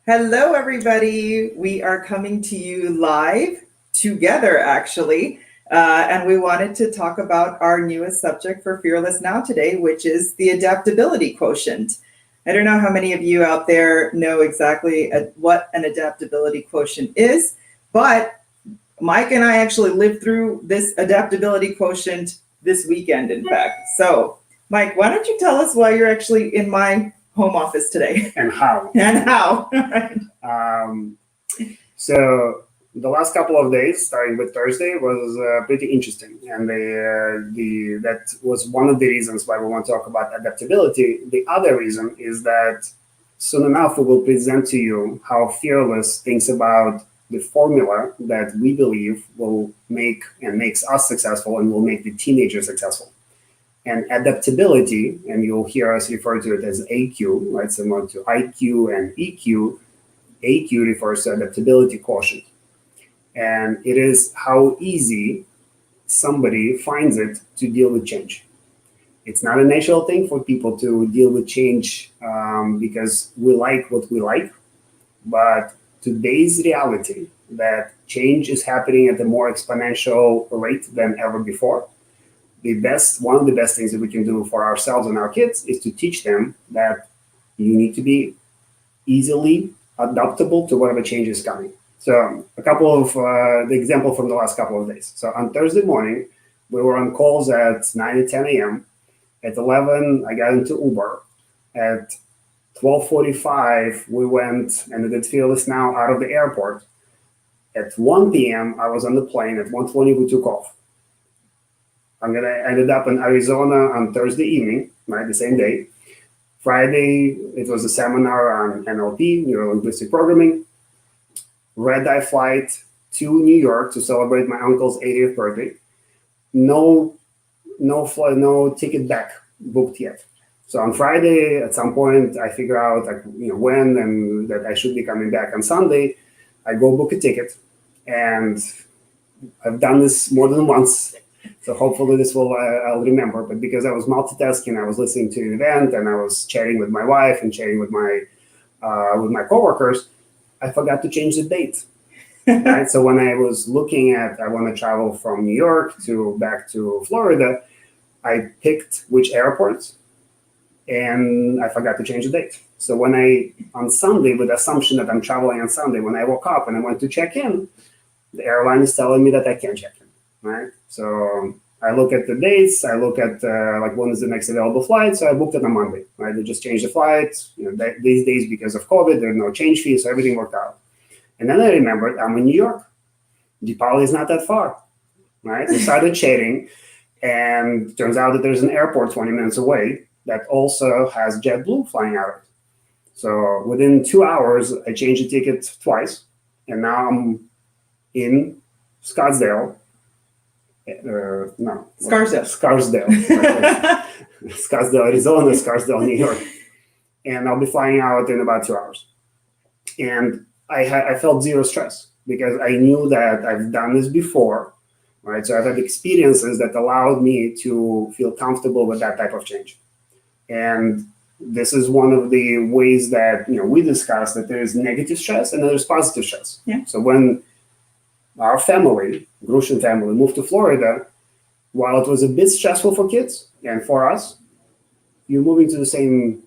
Hello, everybody. We are coming to you live together, actually. And we wanted to talk about our newest subject for Fearless Now today, which is the adaptability quotient. I don't know how many of you out there know exactly what an adaptability quotient is, but Mike and I actually lived through this adaptability quotient this weekend, in fact. So, Mike, why don't you tell us why you're actually in my home office today? And how. And how. So the last couple of days, starting with Thursday, was pretty interesting, and that was one of the reasons why we want to talk about adaptability. The other reason is that soon enough we will present to you how Fearless thinks about the formula that we believe will makes us successful and will make the teenager successful. And adaptability, and you'll hear us refer to it as AQ, right? Similar to IQ and EQ. AQ refers to adaptability quotient. And it is how easy somebody finds it to deal with change. It's not a natural thing for people to deal with change because we like what we like. But today's reality that change is happening at a more exponential rate than ever before. One of the best things that we can do for ourselves and our kids is to teach them that you need to be easily adaptable to whatever change is coming. So a couple of the example from the last couple of days. So on Thursday morning, we were on calls at 9 to 10 a.m. At 11, I got into Uber. At 12:45, we went and did Fearless Now out of the airport. At 1 p.m., I was on the plane. At 1:20, we took off. Ended up in Arizona on Thursday evening, right, the same day. Friday, it was a seminar on NLP, neuro-linguistic programming. Red-eye flight to New York to celebrate my uncle's 80th birthday. No ticket back booked yet. So on Friday, at some point, I figure out when and that I should be coming back on Sunday. I go book a ticket, and I've done this more than once. So hopefully this will I'll remember. But because I was multitasking, I was listening to an event and I was chatting with my wife and chatting with my coworkers. I forgot to change the date. Right. So when I was looking at I want to travel from New York back to Florida, I picked which airports, and I forgot to change the date. So on Sunday, with the assumption that I'm traveling on Sunday, when I woke up and I went to check in, the airline is telling me that I can't check in. Right. So I look at the dates. I look at when is the next available flight. So I booked it on Monday. Right. They just changed the flights. These days because of COVID, there's no change fee, so everything worked out. And then I remembered I'm in New York. Deepali is not that far. Right. We started chatting, and turns out that there's an airport 20 minutes away that also has JetBlue flying out. So within 2 hours, I changed the ticket twice, and now I'm in Scottsdale. Scarsdale. Scottsdale, Arizona, Scarsdale, New York. And I'll be flying out in about 2 hours. And I felt zero stress because I knew that I've done this before, right? So I've had experiences that allowed me to feel comfortable with that type of change. And this is one of the ways that we discuss that there's negative stress and there's positive stress. Yeah. So when our family, Grushin family, moved to Florida, while it was a bit stressful for kids and for us, you're moving to the same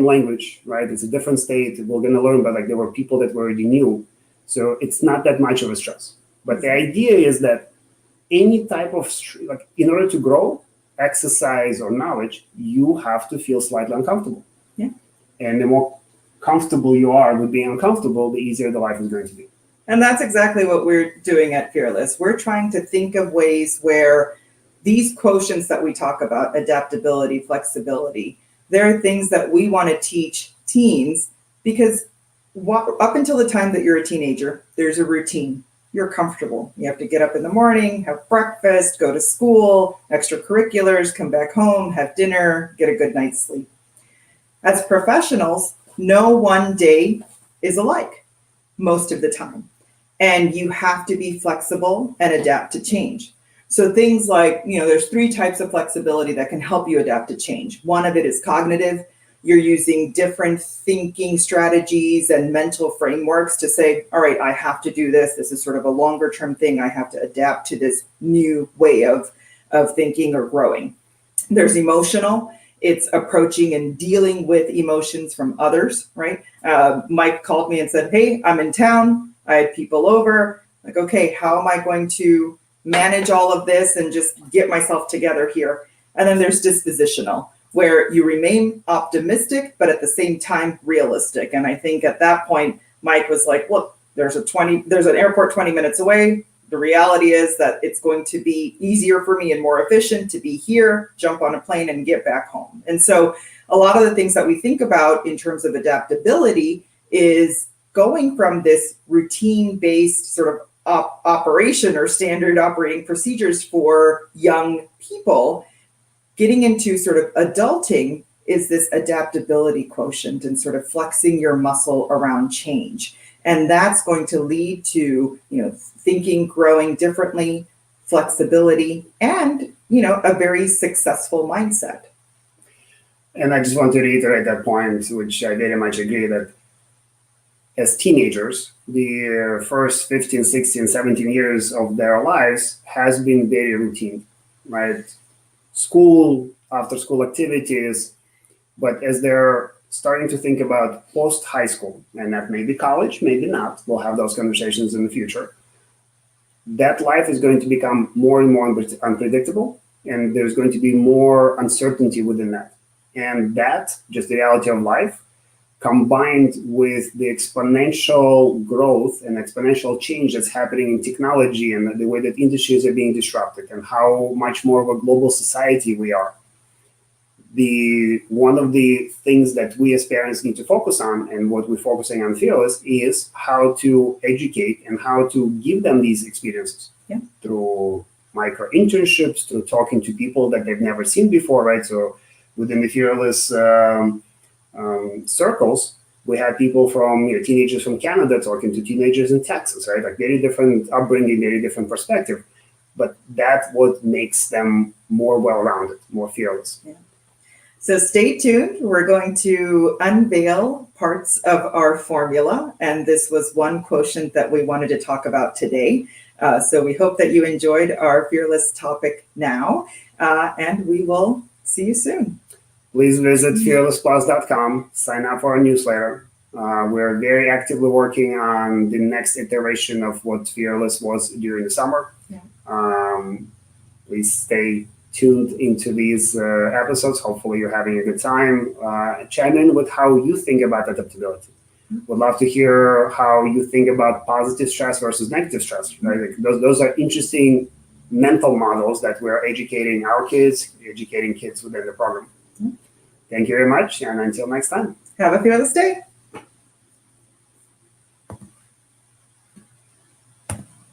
language, right? It's a different state. We're going to learn, but there were people that we already knew. So it's not that much of a stress. But the idea is that any type of, in order to grow, exercise or knowledge, you have to feel slightly uncomfortable. Yeah. And the more comfortable you are with being uncomfortable, the easier the life is going to be. And that's exactly what we're doing at Fearless. We're trying to think of ways where these quotients that we talk about, adaptability, flexibility, they're things that we want to teach teens because up until the time that you're a teenager, there's a routine. You're comfortable. You have to get up in the morning, have breakfast, go to school, extracurriculars, come back home, have dinner, get a good night's sleep. As professionals, no one day is alike most of the time. And you have to be flexible and adapt to change. So things like, there's 3 types of flexibility that can help you adapt to change. One of it is cognitive. you're using different thinking strategies and mental frameworks to say, all right, I have to do this. This is sort of a longer term thing. I have to adapt to this new way of thinking or growing. There's emotional. It's approaching and dealing with emotions from others, right? Mike called me and said, hey, I'm in town. I had people over. Like, okay, how am I going to manage all of this and just get myself together here? And then there's dispositional, where you remain optimistic, but at the same time realistic. And I think at that point, Mike was like, look, there's an airport 20 minutes away. The reality is that it's going to be easier for me and more efficient to be here, jump on a plane and get back home. And so a lot of the things that we think about in terms of adaptability is going from this routine-based sort of operation or standard operating procedures for young people. Getting into sort of adulting is this adaptability quotient and sort of flexing your muscle around change. And that's going to lead to, thinking, growing differently, flexibility, and, a very successful mindset. And I just want to reiterate that point, which I very much agree that as teenagers, the first 15, 16, 17 years of their lives has been very routine, right? School, after school activities, but as they're starting to think about post-high school, and that may be college, maybe not, we'll have those conversations in the future, that life is going to become more and more unpredictable, and there's going to be more uncertainty within that. And that, just the reality of life, combined with the exponential growth and exponential change that's happening in technology and the way that industries are being disrupted and how much more of a global society we are. One of the things that we as parents need to focus on, and what we're focusing on Fearless, is how to educate and how to give them these experiences through micro internships, through talking to people that they've never seen before, right? So within the Fearless circles, we had people from teenagers from Canada talking to teenagers in Texas, right? Like very different upbringing, very different perspective, but that's what makes them more well-rounded, more fearless. Yeah. So stay tuned. We're going to unveil parts of our formula, and this was one quotient that we wanted to talk about today. So we hope that you enjoyed our Fearless topic now, and we will see you soon. Please visit fearlessplus.com, sign up for our newsletter. We're very actively working on the next iteration of what Fearless was during the summer. Yeah. Please stay tuned into these episodes. Hopefully you're having a good time. Chime in with how you think about adaptability. Would love to hear how you think about positive stress versus negative stress. Right? Like those are interesting mental models that we're educating our kids, educating kids within the program. Thank you very much, and until next time. Have a fearless day.